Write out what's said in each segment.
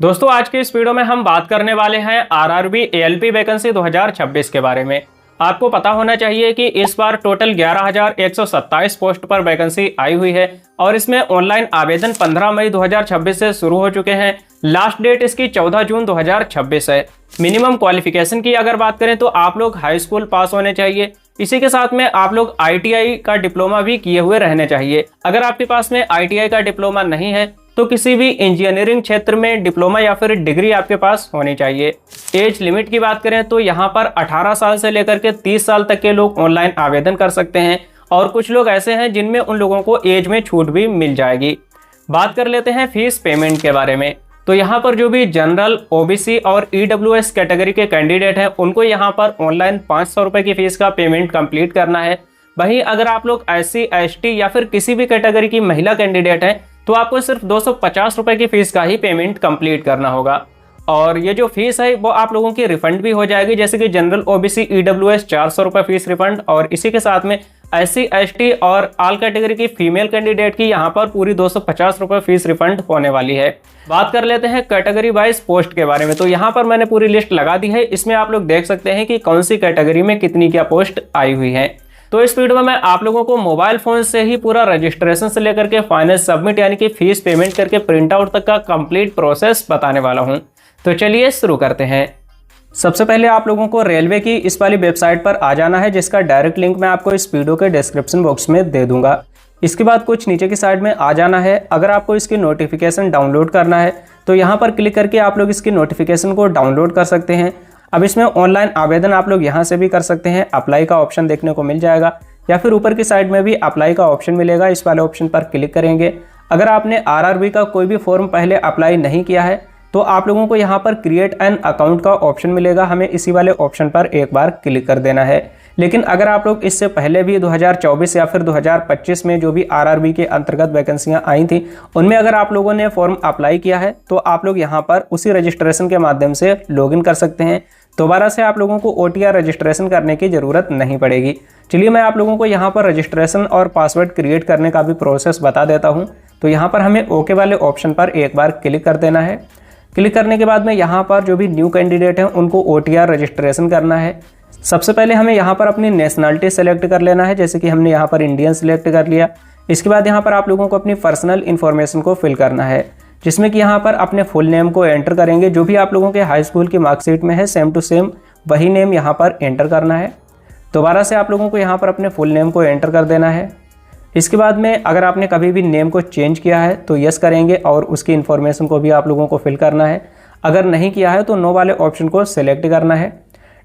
दोस्तों आज के इस वीडियो में हम बात करने वाले हैं आरआरबी एएलपी वैकेंसी 2026 के बारे में। आपको पता होना चाहिए कि इस बार टोटल 11,127 पोस्ट पर वैकेंसी आई हुई है और इसमें ऑनलाइन आवेदन 15 मई 2026 से शुरू हो चुके हैं। लास्ट डेट इसकी 14 जून 2026 है। मिनिमम क्वालिफिकेशन की अगर बात करें तो आप लोग हाई स्कूल पास होने चाहिए। इसी के साथ में आप लोग आईटीआई का डिप्लोमा भी किए हुए रहने चाहिए। अगर आपके पास में आईटीआई का डिप्लोमा नहीं है तो किसी भी इंजीनियरिंग क्षेत्र में डिप्लोमा या फिर डिग्री आपके पास होनी चाहिए। एज लिमिट की बात करें तो यहाँ पर 18 साल से लेकर के 30 साल तक के लोग ऑनलाइन आवेदन कर सकते हैं और कुछ लोग ऐसे हैं जिनमें उन लोगों को एज में छूट भी मिल जाएगी। बात कर लेते हैं फीस पेमेंट के बारे में। तो यहाँ पर जो भी जनरल, ओबीसी और ईडब्ल्यूएस कैटेगरी के कैंडिडेट हैं उनको यहाँ पर ऑनलाइन 500 रुपये की फीस का पेमेंट कंप्लीट करना है। वहीं अगर आप लोग SC, ST या फिर किसी भी कैटेगरी की महिला कैंडिडेट हैं तो आपको सिर्फ 250 रुपये की फीस का ही पेमेंट कंप्लीट करना होगा। और ये जो फीस है वो आप लोगों की रिफंड भी हो जाएगी, जैसे कि जनरल, ओबीसी, ईडब्ल्यूएस 400 रुपये फीस रिफंड और इसी के साथ में SC, ST और ऑल कैटेगरी की फीमेल कैंडिडेट की यहाँ पर पूरी 250 रुपये फीस रिफंड होने वाली है। बात कर लेते हैं कैटेगरी वाइज पोस्ट के बारे में। तो यहाँ पर मैंने पूरी लिस्ट लगा दी है, इसमें आप लोग देख सकते हैं कि कौन सी कैटेगरी में कितनी क्या पोस्ट आई हुई है। तो इस वीडियो में मैं आप लोगों को मोबाइल फोन से ही पूरा रजिस्ट्रेशन से लेकर के फाइनल सबमिट यानी कि फीस पेमेंट करके प्रिंट आउट तक का कंप्लीट प्रोसेस बताने वाला हूं। तो चलिए शुरू करते हैं। सबसे पहले आप लोगों को रेलवे की इस वाली वेबसाइट पर आ जाना है, जिसका डायरेक्ट लिंक मैं आपको इस वीडियो के डिस्क्रिप्शन बॉक्स में दे दूंगा। इसके बाद कुछ नीचे की साइड में आ जाना है। अगर आपको इसकी नोटिफिकेशन डाउनलोड करना है तो यहाँ पर क्लिक करके आप लोग इसकी नोटिफिकेशन को डाउनलोड कर सकते हैं। अब इसमें ऑनलाइन आवेदन आप लोग यहाँ से भी कर सकते हैं। अप्लाई का ऑप्शन देखने को मिल जाएगा या फिर ऊपर की साइड में भी अप्लाई का ऑप्शन मिलेगा। इस वाले ऑप्शन पर क्लिक करेंगे। अगर आपने आरआरबी का कोई भी फॉर्म पहले अप्लाई नहीं किया है तो आप लोगों को यहाँ पर क्रिएट एन अकाउंट का ऑप्शन मिलेगा। हमें इसी वाले ऑप्शन पर एक बार क्लिक कर देना है। लेकिन अगर आप लोग इससे पहले भी 2024 या फिर 2025 में जो भी आरआरबी के अंतर्गत वैकेंसियां आई थी उनमें अगर आप लोगों ने फॉर्म अप्लाई किया है तो आप लोग यहाँ पर उसी रजिस्ट्रेशन के माध्यम से लॉगिन कर सकते हैं। दोबारा से आप लोगों को OTR रजिस्ट्रेशन करने की ज़रूरत नहीं पड़ेगी। चलिए मैं आप लोगों को यहाँ पर रजिस्ट्रेशन और पासवर्ड क्रिएट करने का भी प्रोसेस बता देता हूँ। तो यहाँ पर हमें ओके वाले ऑप्शन पर एक बार क्लिक कर देना है। क्लिक करने के बाद में यहाँ पर जो भी न्यू कैंडिडेट हैं उनको OTR रजिस्ट्रेशन करना है। सबसे पहले हमें यहाँ पर अपनी नेशनलिटी सेलेक्ट कर लेना है, जैसे कि हमने यहाँ पर इंडियन सेलेक्ट कर लिया। इसके बाद यहाँ पर आप लोगों को अपनी पर्सनल इन्फॉर्मेशन को फिल करना है, जिसमें कि यहाँ पर अपने फुल नेम को एंटर करेंगे। जो भी आप लोगों के हाई स्कूल की मार्कशीट में है सेम टू सेम वही नेम यहाँ पर एंटर करना है। दोबारा से आप लोगों को यहाँ पर अपने फुल नेम को एंटर कर देना है। इसके बाद में अगर आपने कभी भी नेम को चेंज किया है तो यस करेंगे और उसकी इन्फॉर्मेशन को भी आप लोगों को फिल करना है। अगर नहीं किया है तो नो वाले ऑप्शन को सिलेक्ट करना है।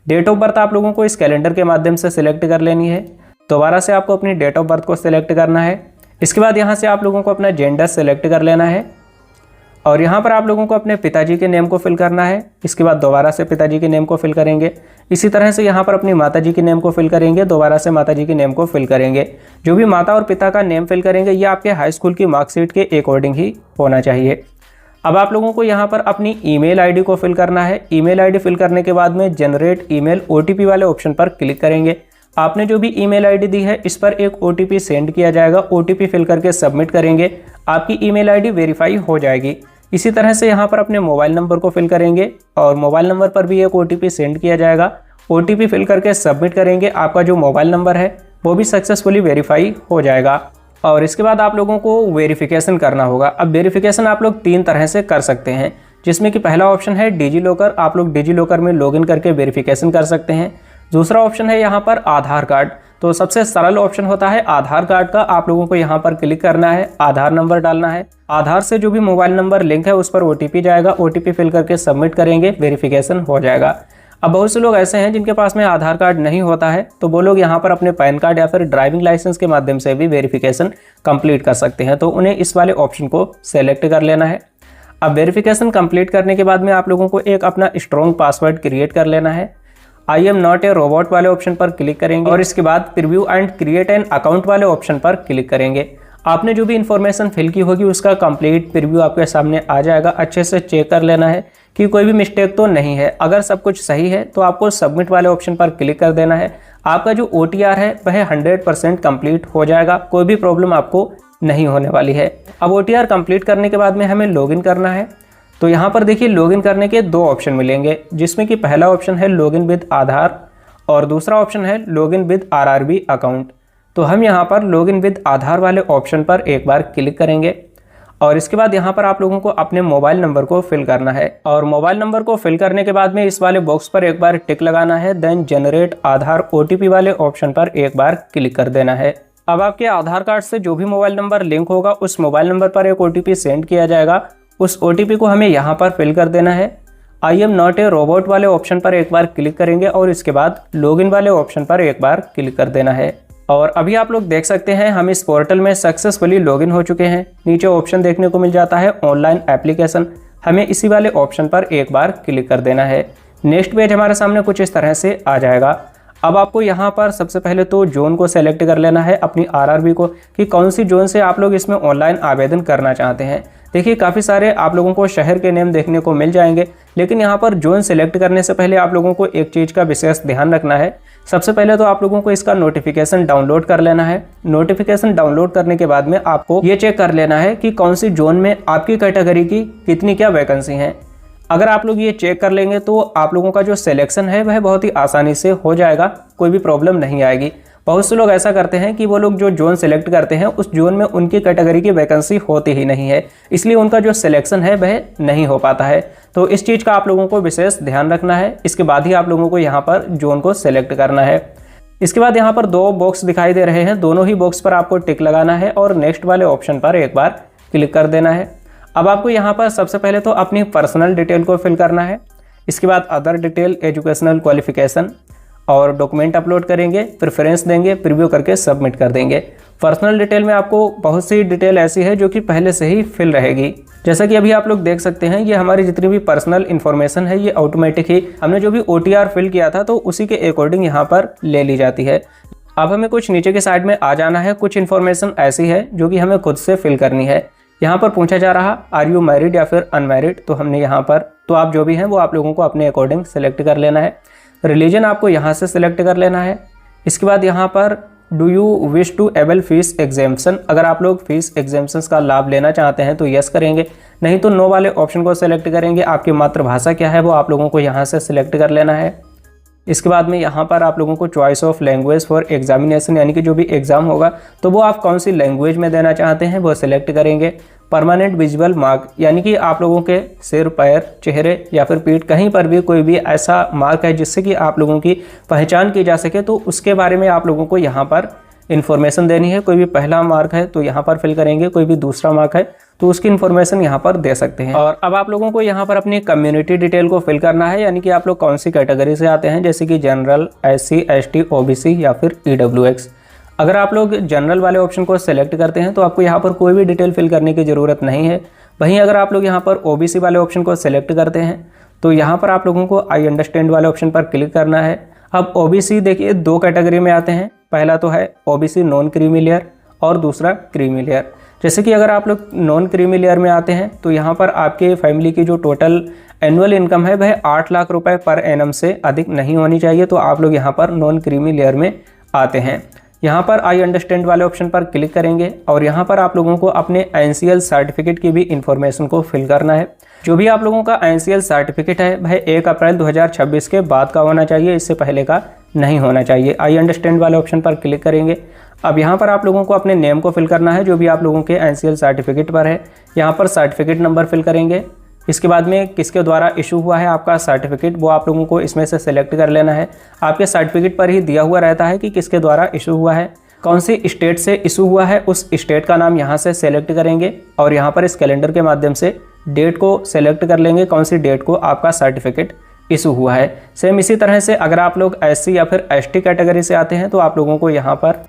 डेट ऑफ बर्थ आप लोगों को इस कैलेंडर के माध्यम से सिलेक्ट कर लेनी है। दोबारा से आपको अपनी डेट ऑफ बर्थ को सिलेक्ट करना है। इसके बाद यहाँ से आप लोगों को अपना जेंडर सेलेक्ट कर लेना है और यहाँ पर आप लोगों को अपने पिताजी के नेम को फिल करना है। इसके बाद दोबारा से पिताजी के नेम को फिल करेंगे। इसी तरह से यहाँ पर अपनी माताजी के नेम को फिल करेंगे। दोबारा से माताजी के नेम को फिल करेंगे। जो भी माता और पिता का नेम फिल करेंगे ये आपके हाई स्कूल की मार्कशीट के अकॉर्डिंग ही होना चाहिए। अब आप लोगों को यहाँ पर अपनी ईमेल आईडी को फिल करना है। ईमेल आईडी फिल करने के बाद में जनरेट ईमेल OTP वाले ऑप्शन पर क्लिक करेंगे। आपने जो भी ईमेल आईडी दी है इस पर एक OTP सेंड किया जाएगा। OTP फिल करके सबमिट करेंगे, आपकी ईमेल आईडी वेरीफाई हो जाएगी। इसी तरह से यहाँ पर अपने मोबाइल नंबर को फिल करेंगे और मोबाइल नंबर पर भी एक OTP सेंड किया जाएगा। OTP फिल करके सबमिट करेंगे, आपका जो मोबाइल नंबर है वो भी सक्सेसफुली वेरीफाई हो जाएगा। और इसके बाद आप लोगों को वेरिफिकेशन करना होगा। अब वेरिफिकेशन आप लोग 3 तरह से कर सकते हैं, जिसमें कि पहला ऑप्शन है डिजी लॉकर। आप लोग डिजी लॉकर में लॉगिन करके वेरिफिकेशन कर सकते हैं। दूसरा ऑप्शन है यहाँ पर आधार कार्ड। तो सबसे सरल ऑप्शन होता है आधार कार्ड का। आप लोगों को यहाँ पर क्लिक करना है, आधार नंबर डालना है। आधार से जो भी मोबाइल नंबर लिंक है उस पर OTP जाएगा। OTP फिल करके सबमिट करेंगे, वेरिफिकेशन हो जाएगा। अब बहुत से लोग ऐसे हैं जिनके पास में आधार कार्ड नहीं होता है तो वो लोग यहाँ पर अपने पैन कार्ड या फिर ड्राइविंग लाइसेंस के माध्यम से भी वेरिफिकेशन कंप्लीट कर सकते हैं। तो उन्हें इस वाले ऑप्शन को सेलेक्ट कर लेना है। अब वेरिफिकेशन कंप्लीट करने के बाद में आप लोगों को एक अपना स्ट्रॉन्ग पासवर्ड क्रिएट कर लेना है। I am not a robot वाले ऑप्शन पर क्लिक करेंगे और इसके बाद preview and create an account वाले ऑप्शन पर क्लिक करेंगे। आपने जो भी इन्फॉर्मेशन फिल की होगी उसका कंप्लीट प्रीव्यू आपके सामने आ जाएगा। अच्छे से चेक कर लेना है कि कोई भी मिस्टेक तो नहीं है। अगर सब कुछ सही है तो आपको सबमिट वाले ऑप्शन पर क्लिक कर देना है। आपका जो OTR है वह 100% कंप्लीट हो जाएगा, कोई भी प्रॉब्लम आपको नहीं होने वाली है। अब OTR कंप्लीट करने के बाद में हमें लॉगिन करना है। तो यहाँ पर देखिए लॉगिन करने के दो ऑप्शन मिलेंगे, जिसमें कि पहला ऑप्शन है लॉगिन विद आधार और दूसरा ऑप्शन है लॉगिन विद आरआरबी अकाउंट। तो हम यहाँ पर लॉगिन विद आधार वाले ऑप्शन पर एक बार क्लिक करेंगे और इसके बाद यहाँ पर आप लोगों को अपने मोबाइल नंबर को फिल करना है और मोबाइल नंबर को फिल करने के बाद में इस वाले बॉक्स पर एक बार टिक लगाना है, देन जनरेट आधार ओटीपी वाले ऑप्शन पर एक बार क्लिक कर देना है। अब आपके आधार कार्ड से जो भी मोबाइल नंबर लिंक होगा उस मोबाइल नंबर पर एक ओटीपी सेंड किया जाएगा। उस ओटीपी को हमें यहाँ पर फिल कर देना है। I am not a robot वाले ऑप्शन पर एक बार क्लिक करेंगे और इसके बाद लॉगिन वाले ऑप्शन पर एक बार क्लिक कर देना है। और अभी आप लोग देख सकते हैं हम इस पोर्टल में सक्सेसफुली लॉगिन हो चुके हैं। नीचे ऑप्शन देखने को मिल जाता है ऑनलाइन एप्लीकेशन, हमें इसी वाले ऑप्शन पर एक बार क्लिक कर देना है। नेक्स्ट पेज हमारे सामने कुछ इस तरह से आ जाएगा। अब आपको यहाँ पर सबसे पहले तो जोन को सेलेक्ट कर लेना है, अपनी आरआरबी को, कि कौन सी जोन से आप लोग इसमें ऑनलाइन आवेदन करना चाहते हैं। देखिए काफ़ी सारे आप लोगों को शहर के नेम देखने को मिल जाएंगे, लेकिन यहाँ पर जोन सेलेक्ट करने से पहले आप लोगों को एक चीज़ का विशेष ध्यान रखना है। सबसे पहले तो आप लोगों को इसका नोटिफिकेशन डाउनलोड कर लेना है। नोटिफिकेशन डाउनलोड करने के बाद में आपको ये चेक कर लेना है कि कौन सी जोन में आपकी कैटेगरी की कितनी क्या वैकेंसी हैं। अगर आप लोग ये चेक कर लेंगे तो आप लोगों का जो सिलेक्शन है वह बहुत ही आसानी से हो जाएगा, कोई भी प्रॉब्लम नहीं आएगी। बहुत से लोग ऐसा करते हैं कि वो लोग जो जोन सेलेक्ट करते हैं उस जोन में उनकी कैटेगरी की वैकेंसी होती ही नहीं है, इसलिए उनका जो सिलेक्शन है वह नहीं हो पाता है। तो इस चीज़ का आप लोगों को विशेष ध्यान रखना है। इसके बाद ही आप लोगों को यहाँ पर जोन को सेलेक्ट करना है। इसके बाद यहाँ पर दो बॉक्स दिखाई दे रहे हैं, दोनों ही बॉक्स पर आपको टिक लगाना है और नेक्स्ट वाले ऑप्शन पर एक बार क्लिक कर देना है। अब आपको यहाँ पर सबसे पहले तो अपनी पर्सनल डिटेल को फिल करना है। इसके बाद अदर डिटेल, एजुकेशनल क्वालिफिकेशन और डॉक्यूमेंट अपलोड करेंगे, प्रेफरेंस देंगे, प्रीव्यू करके सबमिट कर देंगे। पर्सनल डिटेल में आपको बहुत सी डिटेल ऐसी है जो कि पहले से ही फिल रहेगी। जैसा कि अभी आप लोग देख सकते हैं ये हमारी जितनी भी पर्सनल इन्फॉर्मेशन है ये ऑटोमेटिक ही हमने जो भी OTR फिल किया था तो उसी के अकॉर्डिंग यहाँ पर ले ली जाती है। अब हमें कुछ नीचे के साइड में आ जाना है। कुछ इन्फॉर्मेशन ऐसी है जो कि हमें खुद से फिल करनी है। यहाँ पर पूछा जा रहा आर यू मैरिड या फिर अनमैरिड, तो हमने यहाँ पर तो आप जो भी हैं वो आप लोगों को अपने अकॉर्डिंग सेलेक्ट कर लेना है। रिलीजन आपको यहाँ से सिलेक्ट कर लेना है। इसके बाद यहाँ पर do you wish to avail fee exemption, अगर आप लोग फीस एग्जेम्पशंस का लाभ लेना चाहते हैं तो यस करेंगे, नहीं तो नो वाले ऑप्शन को सेलेक्ट करेंगे। आपकी मातृभाषा क्या है वो आप लोगों को यहाँ से सिलेक्ट कर लेना है। इसके बाद में यहाँ पर आप लोगों को choice of language for examination, यानी कि जो भी एग्जाम होगा तो वो आप कौन सी लैंग्वेज में देना चाहते हैं वो सिलेक्ट करेंगे। परमानेंट विजुअल मार्क, यानी कि आप लोगों के सिर, पैर, चेहरे या फिर पीठ कहीं पर भी कोई भी ऐसा मार्क है जिससे कि आप लोगों की पहचान की जा सके, तो उसके बारे में आप लोगों को यहाँ पर इन्फॉर्मेशन देनी है। कोई भी पहला मार्क है तो यहाँ पर फिल करेंगे, कोई भी दूसरा मार्क है तो उसकी इन्फॉर्मेशन यहाँ पर दे सकते हैं। और अब आप लोगों को यहाँ पर अपनी कम्युनिटी डिटेल को फिल करना है, यानी कि आप लोग कौन सी कैटेगरी से आते हैं, जैसे कि जनरल, SC, ST, OBC या फिर EWX। अगर आप लोग जनरल वाले ऑप्शन को सेलेक्ट करते हैं तो आपको यहाँ पर कोई भी डिटेल फिल करने की ज़रूरत नहीं है। वहीं अगर आप लोग यहाँ पर OBC वाले ऑप्शन को सेलेक्ट करते हैं तो यहाँ पर आप लोगों को आई अंडरस्टैंड वाले ऑप्शन पर क्लिक करना है। अब OBC देखिए दो कैटेगरी में आते हैं, पहला तो है OBC नॉन क्रीमी लेयर और दूसरा क्रीमी लेयर। जैसे कि अगर आप लोग नॉन क्रीमी लेयर में आते हैं तो यहाँ पर आपके फैमिली की जो टोटल एनुअल इनकम है वह 8 लाख रुपए पर एनम से अधिक नहीं होनी चाहिए, तो आप लोग यहाँ पर नॉन क्रीमी लेयर में आते हैं। यहाँ पर आई अंडरस्टैंड वाले ऑप्शन पर क्लिक करेंगे और यहाँ पर आप लोगों को अपने NCL सर्टिफिकेट की भी इंफॉर्मेशन को फिल करना है। जो भी आप लोगों का NCL सर्टिफिकेट है वह 1 अप्रैल 2026 के बाद का होना चाहिए, इससे पहले का नहीं होना चाहिए। आई अंडरस्टैंड वाले ऑप्शन पर क्लिक करेंगे। अब यहाँ पर आप लोगों को अपने नेम को फिल करना है जो भी आप लोगों के NCL सर्टिफिकेट पर है। यहाँ पर सर्टिफिकेट नंबर फिल करेंगे। इसके बाद में किसके द्वारा इशू हुआ है आपका सर्टिफिकेट वो आप लोगों को इसमें से सिलेक्ट कर लेना है। आपके सर्टिफिकेट पर ही दिया हुआ रहता है कि किसके द्वारा इशू हुआ है, कौन सी स्टेट से इशू हुआ है, उस स्टेट का नाम यहाँ से सेलेक्ट करेंगे और यहाँ पर इस कैलेंडर के माध्यम से डेट को सेलेक्ट कर लेंगे, कौन सी डेट को आपका सर्टिफिकेट इशू हुआ है। सेम इसी तरह से अगर आप लोग SC या फिर ST कैटेगरी से आते हैं तो आप लोगों को यहाँ पर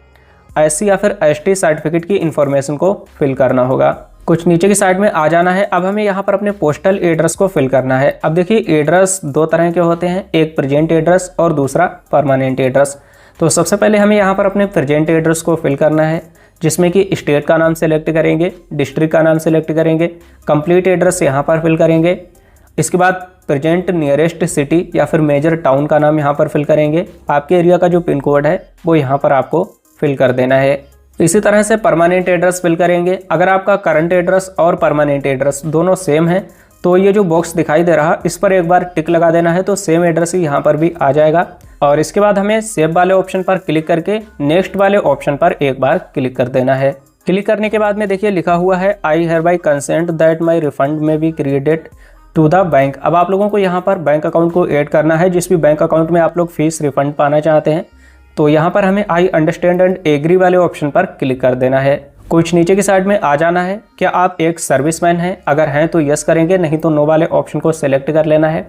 SC या फिर ST सर्टिफिकेट की इंफॉर्मेशन को फिल करना होगा। कुछ नीचे की साइड में आ जाना है। अब हमें यहाँ पर अपने पोस्टल एड्रेस को फिल करना है। अब देखिए एड्रेस दो तरह के होते हैं, एक प्रेजेंट एड्रेस और दूसरा परमानेंट एड्रेस। तो सबसे पहले हमें यहाँ पर अपने प्रेजेंट एड्रेस को फिल करना है, जिसमें कि स्टेट का नाम सेलेक्ट करेंगे, डिस्ट्रिक्ट का नाम सेलेक्ट करेंगे, कंप्लीट एड्रेस यहाँ पर फिल करेंगे। इसके बाद प्रेजेंट नियरेस्ट सिटी या फिर मेजर टाउन का नाम यहाँ पर फिल करेंगे। आपके एरिया का जो पिन कोड है वो यहाँ पर आपको फिल कर देना है। इसी तरह से परमानेंट एड्रेस फिल करेंगे। अगर आपका करंट एड्रेस और परमानेंट एड्रेस दोनों सेम है तो ये जो बॉक्स दिखाई दे रहा इस पर एक बार टिक लगा देना है, तो सेम एड्रेस ही यहाँ पर भी आ जाएगा। और इसके बाद हमें सेव वाले ऑप्शन पर क्लिक करके नेक्स्ट वाले ऑप्शन पर एक बार क्लिक कर देना है। क्लिक करने के बाद में देखिए लिखा हुआ है I hereby consent that my refund may be credited to the bank. अब आप लोगों को यहाँ पर बैंक अकाउंट को ऐड करना है, जिस भी बैंक अकाउंट में आप लोग फीस रिफंड पाना चाहते हैं। तो यहाँ पर हमें आई अंडरस्टैंड एंड एग्री वाले ऑप्शन पर क्लिक कर देना है। कुछ नीचे की साइड में आ जाना है। क्या आप एक सर्विसमैन हैं? अगर हैं तो यस करेंगे, नहीं तो नो वाले ऑप्शन को सिलेक्ट कर लेना है।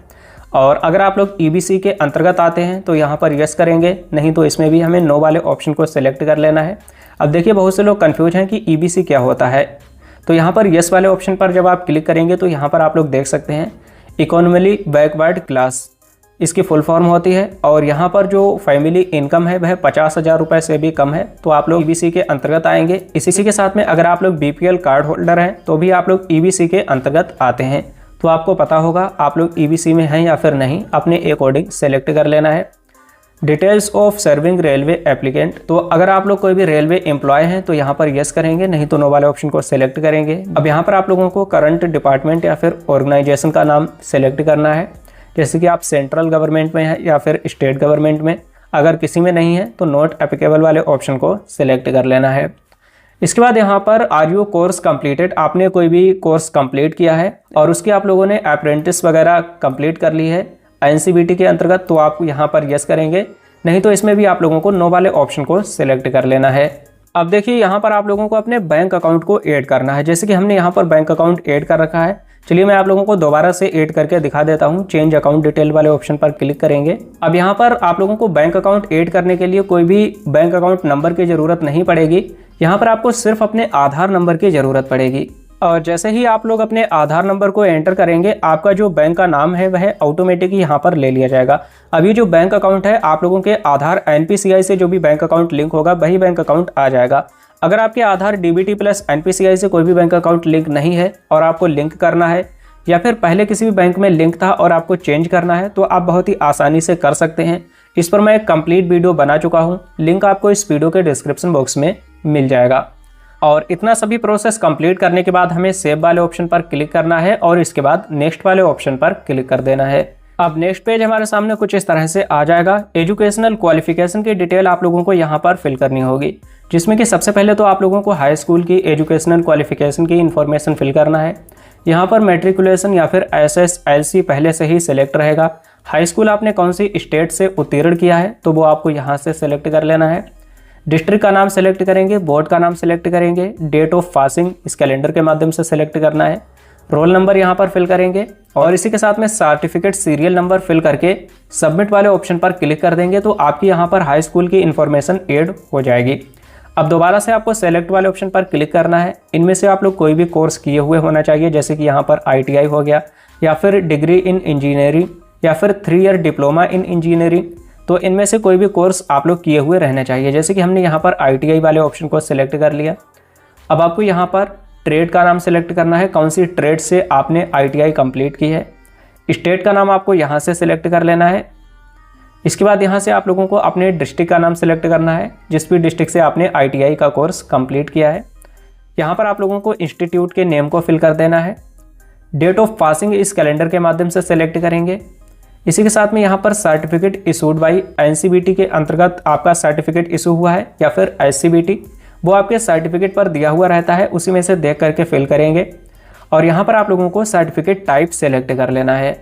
और अगर आप लोग ईबीसी के अंतर्गत आते हैं तो यहाँ पर यस करेंगे, नहीं तो इसमें भी हमें नो वाले ऑप्शन को सिलेक्ट कर लेना है। अब देखिए बहुत से लोग कंफ्यूज हैं कि ईबीसी क्या होता है, तो यहाँ पर यस वाले ऑप्शन पर जब आप क्लिक करेंगे तो यहाँ पर आप लोग देख सकते हैं इकोनॉमिकली बैकवर्ड क्लास इसकी फुल फॉर्म होती है। और यहाँ पर जो फैमिली इनकम है वह 50,000 रुपये से भी कम है, तो आप लोग ईबीसी के अंतर्गत आएंगे। इसी के साथ में अगर आप लोग बीपीएल कार्ड होल्डर हैं तो भी आप लोग ईबीसी के अंतर्गत आते हैं। तो आपको पता होगा आप लोग ईबीसी में हैं या फिर नहीं, अपने अकॉर्डिंग सेलेक्ट कर लेना है। Details of serving railway applicant, तो अगर आप लोग कोई भी रेलवे एम्प्लॉय हैं तो यहाँ पर यस करेंगे, नहीं तो नो वाले ऑप्शन को सिलेक्ट करेंगे। अब यहाँ पर आप लोगों को करंट डिपार्टमेंट या फिर ऑर्गेनाइजेशन का नाम सेलेक्ट करना है, जैसे कि आप सेंट्रल गवर्नमेंट में हैं या फिर स्टेट गवर्नमेंट में। अगर किसी में नहीं है तो नॉट एप्लीकेबल वाले ऑप्शन को सिलेक्ट कर लेना है। इसके बाद यहाँ पर आर यू कोर्स कंप्लीटेड, आपने कोई भी कोर्स कंप्लीट किया है और उसकी आप लोगों ने अप्रेंटिस वगैरह कंप्लीट कर ली है एनसीबीटी के अंतर्गत, तो आप यहाँ पर यस करेंगे, नहीं तो इसमें भी आप लोगों को नो वाले ऑप्शन को सिलेक्ट कर लेना है। अब देखिए यहाँ पर आप लोगों को अपने बैंक अकाउंट को ऐड करना है, जैसे कि हमने यहाँ पर बैंक अकाउंट ऐड कर रखा है। चलिए मैं आप लोगों को दोबारा से ऐड करके दिखा देता हूँ। चेंज अकाउंट डिटेल वाले ऑप्शन पर क्लिक करेंगे। अब यहाँ पर आप लोगों को बैंक अकाउंट ऐड करने के लिए कोई भी बैंक अकाउंट नंबर की ज़रूरत नहीं पड़ेगी, यहाँ पर आपको सिर्फ अपने आधार नंबर की ज़रूरत पड़ेगी। और जैसे ही आप लोग अपने आधार नंबर को एंटर करेंगे आपका जो बैंक का नाम है वह ऑटोमेटिक यहाँ पर ले लिया जाएगा। अभी जो बैंक अकाउंट है आप लोगों के आधार एनपीसीआई से जो भी बैंक अकाउंट लिंक होगा वही बैंक अकाउंट आ जाएगा। अगर आपके आधार डीबीटी प्लस एनपीसीआई से कोई भी बैंक अकाउंट लिंक नहीं है और आपको लिंक करना है, या फिर पहले किसी भी बैंक में लिंक था और आपको चेंज करना है, तो आप बहुत ही आसानी से कर सकते हैं। इस पर मैं एक कंप्लीट वीडियो बना चुका हूँ, लिंक आपको इस वीडियो के डिस्क्रिप्शन बॉक्स में मिल जाएगा। और इतना सभी प्रोसेस कंप्लीट करने के बाद हमें सेव वाले ऑप्शन पर क्लिक करना है और इसके बाद नेक्स्ट वाले ऑप्शन पर क्लिक कर देना है। अब नेक्स्ट पेज हमारे सामने कुछ इस तरह से आ जाएगा। एजुकेशनल क्वालिफिकेशन की डिटेल आप लोगों को यहाँ पर फिल करनी होगी, जिसमें कि सबसे पहले तो आप लोगों को हाई स्कूल की एजुकेशनल क्वालिफिकेशन की इन्फॉर्मेशन फिल करना है। यहाँ पर मैट्रिकुलेशन या फिर SSLC पहले से ही सिलेक्ट रहेगा। हाई स्कूल आपने कौन सी स्टेट से उत्तीर्ण किया है तो वो आपको यहाँ से सिलेक्ट कर लेना है। डिस्ट्रिक्ट का नाम सेलेक्ट करेंगे, बोर्ड का नाम सेलेक्ट करेंगे, डेट ऑफ पासिंग इस कैलेंडर के माध्यम से सेलेक्ट करना है, रोल नंबर यहाँ पर फिल करेंगे और इसी के साथ में सर्टिफिकेट सीरियल नंबर फिल करके सबमिट वाले ऑप्शन पर क्लिक कर देंगे तो आपकी यहाँ पर हाई स्कूल की इन्फॉर्मेशन ऐड हो जाएगी। अब दोबारा से आपको सेलेक्ट वाले ऑप्शन पर क्लिक करना है। इनमें से आप लोग कोई भी कोर्स किए हुए होना चाहिए, जैसे कि यहाँ पर ITI हो गया या फिर डिग्री इन इंजीनियरिंग या फिर 3 ईयर डिप्लोमा इन इंजीनियरिंग, तो इनमें से कोई भी कोर्स आप लोग किए हुए रहने चाहिए। जैसे कि हमने यहाँ पर ITI वाले ऑप्शन को सिलेक्ट कर लिया। अब आपको यहाँ पर ट्रेड का नाम सेलेक्ट करना है, कौन सी ट्रेड से आपने ITI कंप्लीट की है। स्टेट का नाम आपको यहाँ से सिलेक्ट कर लेना है। इसके बाद यहाँ से आप लोगों को अपने डिस्ट्रिक्ट का नाम सेलेक्ट करना है, जिस भी डिस्ट्रिक्ट से आपने ITI का कोर्स कंप्लीट किया है। यहाँ पर आप लोगों को इंस्टीट्यूट के नेम को फिल कर देना है। डेट ऑफ पासिंग इस कैलेंडर के माध्यम से सेलेक्ट करेंगे। इसी के साथ में यहाँ पर सर्टिफिकेट इशूड बाई NCBT के अंतर्गत आपका सर्टिफिकेट इशू हुआ है या फिर SCBT, वो आपके सर्टिफिकेट पर दिया हुआ रहता है, उसी में से देख करके फिल करेंगे। और यहाँ पर आप लोगों को सर्टिफिकेट टाइप सेलेक्ट कर लेना है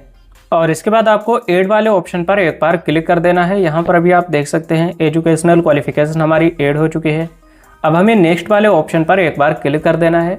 और इसके बाद आपको ऐड वाले ऑप्शन पर एक बार क्लिक कर देना है। यहाँ पर अभी आप देख सकते हैं एजुकेशनल क्वालिफिकेशन हमारी ऐड हो चुकी है। अब हमें नेक्स्ट वाले ऑप्शन पर एक बार क्लिक कर देना है।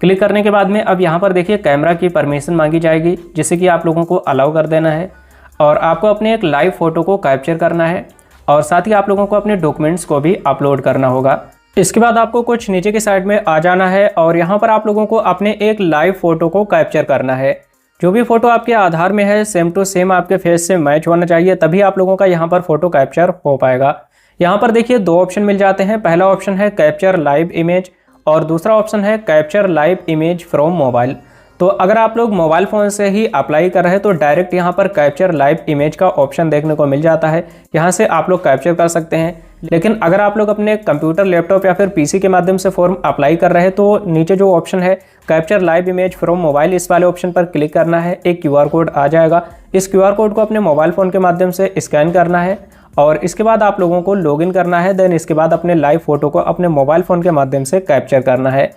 क्लिक करने के बाद में अब यहाँ पर देखिए कैमरा की परमिशन मांगी जाएगी, जिसे कि आप लोगों को अलाउ कर देना है और आपको अपने एक लाइव फोटो को कैप्चर करना है और साथ ही आप लोगों को अपने डॉक्यूमेंट्स को भी अपलोड करना होगा। इसके बाद आपको कुछ नीचे की साइड में आ जाना है और यहाँ पर आप लोगों को अपने एक लाइव फोटो को कैप्चर करना है। जो भी फोटो आपके आधार में है सेम टू सेम आपके फेस से मैच होना चाहिए, तभी आप लोगों का यहाँ पर फोटो कैप्चर हो पाएगा। यहाँ पर देखिए 2 ऑप्शन मिल जाते हैं। पहला ऑप्शन है कैप्चर लाइव इमेज और दूसरा ऑप्शन है capture live image from mobile. तो अगर आप लोग मोबाइल फ़ोन से ही अप्लाई कर रहे हैं तो डायरेक्ट यहाँ पर कैप्चर लाइव इमेज का ऑप्शन देखने को मिल जाता है, यहाँ से आप लोग कैप्चर कर सकते हैं। लेकिन अगर आप लोग अपने कंप्यूटर, लैपटॉप या फिर पीसी के माध्यम से फॉर्म अप्लाई कर रहे हैं तो नीचे जो ऑप्शन है capture live image from mobile, इस वाले ऑप्शन पर क्लिक करना है। एक QR कोड आ जाएगा, इस QR कोड को अपने मोबाइल फ़ोन के माध्यम से स्कैन करना है और इसके बाद आप लोगों को लॉगिन करना है। देन इसके बाद अपने लाइव फ़ोटो को अपने मोबाइल फ़ोन के माध्यम से कैप्चर करना है।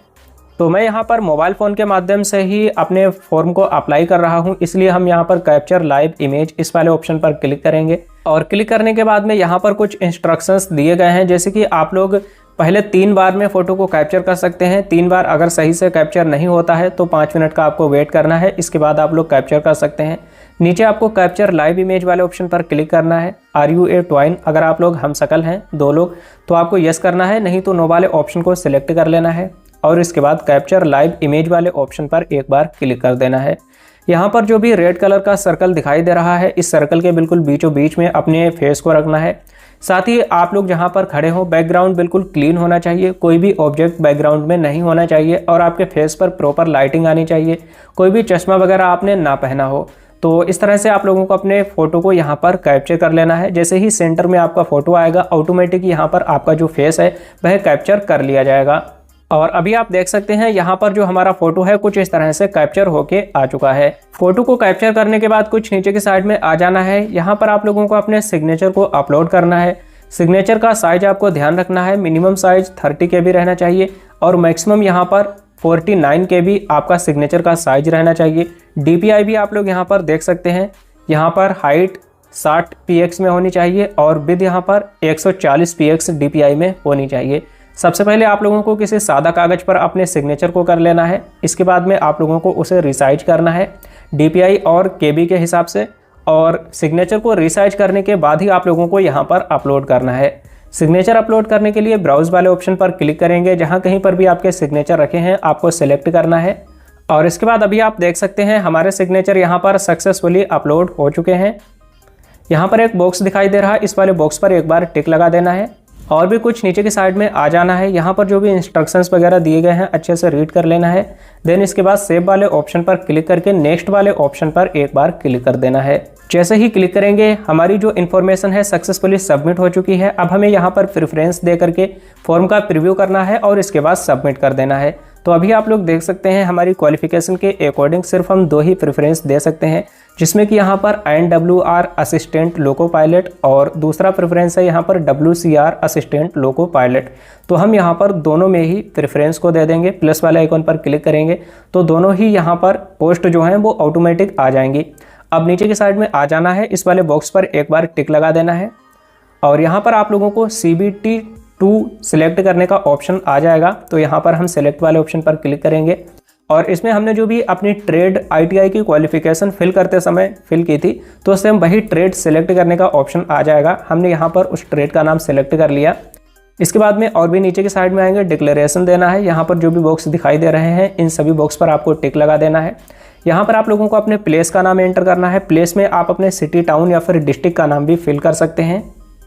तो मैं यहाँ पर मोबाइल फ़ोन के माध्यम से ही अपने फॉर्म को अप्लाई कर रहा हूँ, इसलिए हम यहाँ पर कैप्चर लाइव इमेज इस वाले ऑप्शन पर क्लिक करेंगे। और क्लिक करने के बाद में यहाँ पर कुछ इंस्ट्रक्शंस दिए गए हैं, जैसे कि आप लोग पहले 3 बार में फ़ोटो को कैप्चर कर सकते हैं। 3 बार अगर सही से कैप्चर नहीं होता है तो 5 मिनट का आपको वेट करना है, इसके बाद आप लोग कैप्चर कर सकते हैं। नीचे आपको कैप्चर लाइव इमेज वाले ऑप्शन पर क्लिक करना है। आर यू ए ट्वाइन, अगर आप लोग हमशक्ल हैं 2 लोग तो आपको यस करना है, नहीं तो नो वाले ऑप्शन को सिलेक्ट कर लेना है और इसके बाद कैप्चर लाइव इमेज वाले ऑप्शन पर एक बार क्लिक कर देना है। यहाँ पर जो भी रेड कलर का सर्कल दिखाई दे रहा है, इस सर्कल के बिल्कुल बीचों बीच में अपने फेस को रखना है। साथ ही आप लोग जहाँ पर खड़े हो बैकग्राउंड बिल्कुल क्लीन होना चाहिए, कोई भी ऑब्जेक्ट बैकग्राउंड में नहीं होना चाहिए और आपके फेस पर प्रॉपर लाइटिंग आनी चाहिए, कोई भी चश्मा वगैरह आपने ना पहना हो। तो इस तरह से आप लोगों को अपने फ़ोटो को यहाँ पर कैप्चर कर लेना है। जैसे ही सेंटर में आपका फ़ोटो आएगा ऑटोमेटिक यहाँ पर आपका जो फेस है वह कैप्चर कर लिया जाएगा। और अभी आप देख सकते हैं यहाँ पर जो हमारा फोटो है कुछ इस तरह से कैप्चर होके आ चुका है। फोटो को कैप्चर करने के बाद कुछ नीचे की साइड में आ जाना है। यहाँ पर आप लोगों को अपने सिग्नेचर को अपलोड करना है। सिग्नेचर का साइज आपको ध्यान रखना है, मिनिमम साइज 30 KB रहना चाहिए और मैक्सिमम यहाँ पर 49 KB आपका सिग्नेचर का साइज रहना चाहिए। DPI भी आप लोग यहाँ पर देख सकते हैं, यहाँ पर हाइट 60 px में होनी चाहिए और विड्थ यहाँ पर 140 px DPI में होनी चाहिए। सबसे पहले आप लोगों को किसी सादा कागज़ पर अपने सिग्नेचर को कर लेना है, इसके बाद में आप लोगों को उसे रिसाइज करना है DPI और KB के हिसाब से, और सिग्नेचर को रिसाइज करने के बाद ही आप लोगों को यहाँ पर अपलोड करना है। सिग्नेचर अपलोड करने के लिए ब्राउज वाले ऑप्शन पर क्लिक करेंगे, जहाँ कहीं पर भी आपके सिग्नेचर रखे हैं आपको सेलेक्ट करना है और इसके बाद अभी आप देख सकते हैं हमारे सिग्नेचर यहाँ पर सक्सेसफुली अपलोड हो चुके हैं। यहाँ पर एक बॉक्स दिखाई दे रहा है, इस वाले बॉक्स पर एक बार टिक लगा देना है और भी कुछ नीचे की साइड में आ जाना है। यहाँ पर जो भी इंस्ट्रक्शंस वगैरह दिए गए हैं अच्छे से रीड कर लेना है। देन इसके बाद सेव वाले ऑप्शन पर क्लिक करके नेक्स्ट वाले ऑप्शन पर एक बार क्लिक कर देना है। जैसे ही क्लिक करेंगे हमारी जो इन्फॉर्मेशन है सक्सेसफुली सबमिट हो चुकी है। अब हमें यहाँ पर प्रेफरेंस दे करके फॉर्म का प्रीव्यू करना है और इसके बाद सबमिट कर देना है। तो अभी आप लोग देख सकते हैं हमारी क्वालिफिकेशन के अकॉर्डिंग सिर्फ हम 2 ही प्रेफरेंस दे सकते हैं, जिसमें कि यहाँ पर NWR असिस्टेंट लोको पायलट और दूसरा प्रेफरेंस है यहाँ पर WCR असिस्टेंट लोको पायलट। तो हम यहाँ पर दोनों में ही प्रेफरेंस को दे देंगे। प्लस वाले आइकॉन पर क्लिक करेंगे तो दोनों ही यहाँ पर पोस्ट जो हैं वो ऑटोमेटिक आ जाएंगी। अब नीचे की साइड में आ जाना है, इस वाले बॉक्स पर एक बार टिक लगा देना है और यहाँ पर आप लोगों को CBT2 सिलेक्ट करने का ऑप्शन आ जाएगा। तो यहाँ पर हम सिलेक्ट वाले ऑप्शन पर क्लिक करेंगे और इसमें हमने जो भी अपनी ट्रेड ITI की क्वालिफिकेशन फिल करते समय फिल की थी तो सेम वही ट्रेड सिलेक्ट करने का ऑप्शन आ जाएगा। हमने यहाँ पर उस ट्रेड का नाम सिलेक्ट कर लिया। इसके बाद में और भी नीचे की साइड में आएंगे, डिक्लेरेशन देना है। यहाँ पर जो भी बॉक्स दिखाई दे रहे हैं इन सभी बॉक्स पर आपको टिक लगा देना है। यहाँ पर आप लोगों को अपने प्लेस का नाम एंटर करना है। प्लेस में आप अपने सिटी, टाउन या फिर डिस्ट्रिक्ट का नाम भी फिल कर सकते हैं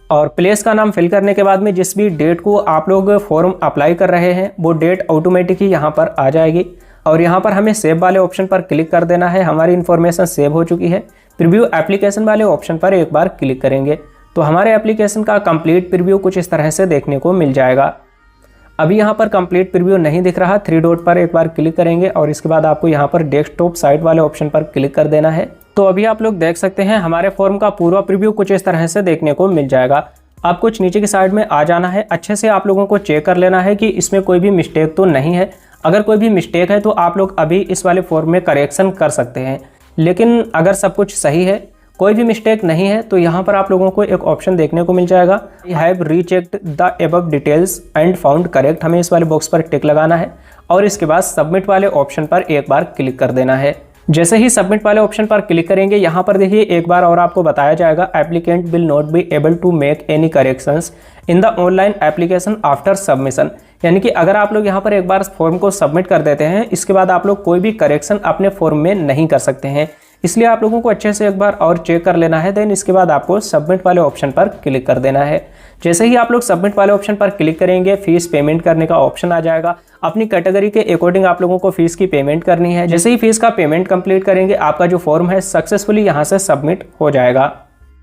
और प्लेस का नाम फिल करने के बाद में जिस भी डेट को आप लोग फॉर्म अप्लाई कर रहे हैं वो डेट ऑटोमेटिक ही यहाँ पर आ जाएगी और यहाँ पर हमें सेव वाले ऑप्शन पर क्लिक कर देना है। हमारी इन्फॉर्मेशन सेव हो चुकी है। प्रीव्यू एप्लीकेशन वाले ऑप्शन पर एक बार क्लिक करेंगे तो हमारे एप्लीकेशन का कंप्लीट प्रीव्यू कुछ इस तरह से देखने को मिल जाएगा। अभी यहाँ पर कंप्लीट प्रीव्यू नहीं दिख रहा, 3 डॉट पर एक बार क्लिक करेंगे और इसके बाद आपको यहाँ पर डेस्कटॉप साइट वाले ऑप्शन पर क्लिक कर देना है। तो अभी आप लोग देख सकते हैं हमारे फॉर्म का पूरा प्रीव्यू कुछ इस तरह से देखने को मिल जाएगा। आप कुछ नीचे की साइड में आ जाना है, अच्छे से आप लोगों को चेक कर लेना है कि इसमें कोई भी मिस्टेक तो नहीं है। अगर कोई भी मिस्टेक है तो आप लोग अभी इस वाले फॉर्म में करेक्शन कर सकते हैं, लेकिन अगर सब कुछ सही है, कोई भी मिस्टेक नहीं है तो यहाँ पर आप लोगों को एक ऑप्शन देखने को मिल जाएगा, I have rechecked the above details and found correct. हमें इस वाले बॉक्स पर टिक लगाना है और इसके बाद सबमिट वाले ऑप्शन पर एक बार क्लिक कर देना है। जैसे ही सबमिट वाले ऑप्शन पर क्लिक करेंगे यहाँ पर देखिए एक बार और आपको बताया जाएगा, applicant will not be able to make any corrections in the online application after submission. यानी कि अगर आप लोग यहाँ पर एक बार फॉर्म को सबमिट कर देते हैं इसके बाद आप लोग कोई भी करेक्शन अपने फॉर्म में नहीं कर सकते हैं। इसलिए आप लोगों को अच्छे से एक बार और चेक कर लेना है। देन इसके बाद आपको सबमिट वाले ऑप्शन पर क्लिक कर देना है। जैसे ही आप लोग सबमिट वाले ऑप्शन पर क्लिक करेंगे, फीस पेमेंट करने का ऑप्शन आ जाएगा। अपनी कैटेगरी के अकॉर्डिंग आप लोगों को फीस की पेमेंट करनी है। जैसे ही फीस का पेमेंट कंप्लीट करेंगे, आपका जो फॉर्म है सक्सेसफुली यहाँ से सबमिट हो जाएगा।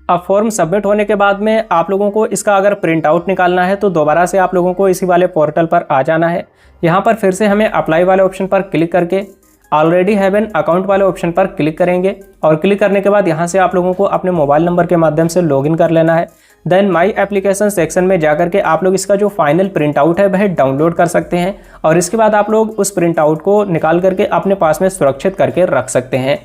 अब फॉर्म सबमिट होने के बाद में आप लोगों को इसका अगर प्रिंट आउट निकालना है तो दोबारा से आप लोगों को इसी वाले पोर्टल पर आ जाना है। यहाँ पर फिर से हमें अप्लाई वाले ऑप्शन पर क्लिक करके ऑलरेडी हैव एन अकाउंट वाले ऑप्शन पर क्लिक करेंगे और क्लिक करने के बाद यहाँ से आप लोगों को अपने मोबाइल नंबर के माध्यम से लॉगिन कर लेना है। देन माई एप्लीकेशन सेक्शन में जाकर के आप लोग इसका जो फाइनल प्रिंट आउट है वह डाउनलोड कर सकते हैं और इसके बाद आप लोग उस प्रिंट आउट को निकाल करके अपने पास में सुरक्षित करके रख सकते हैं।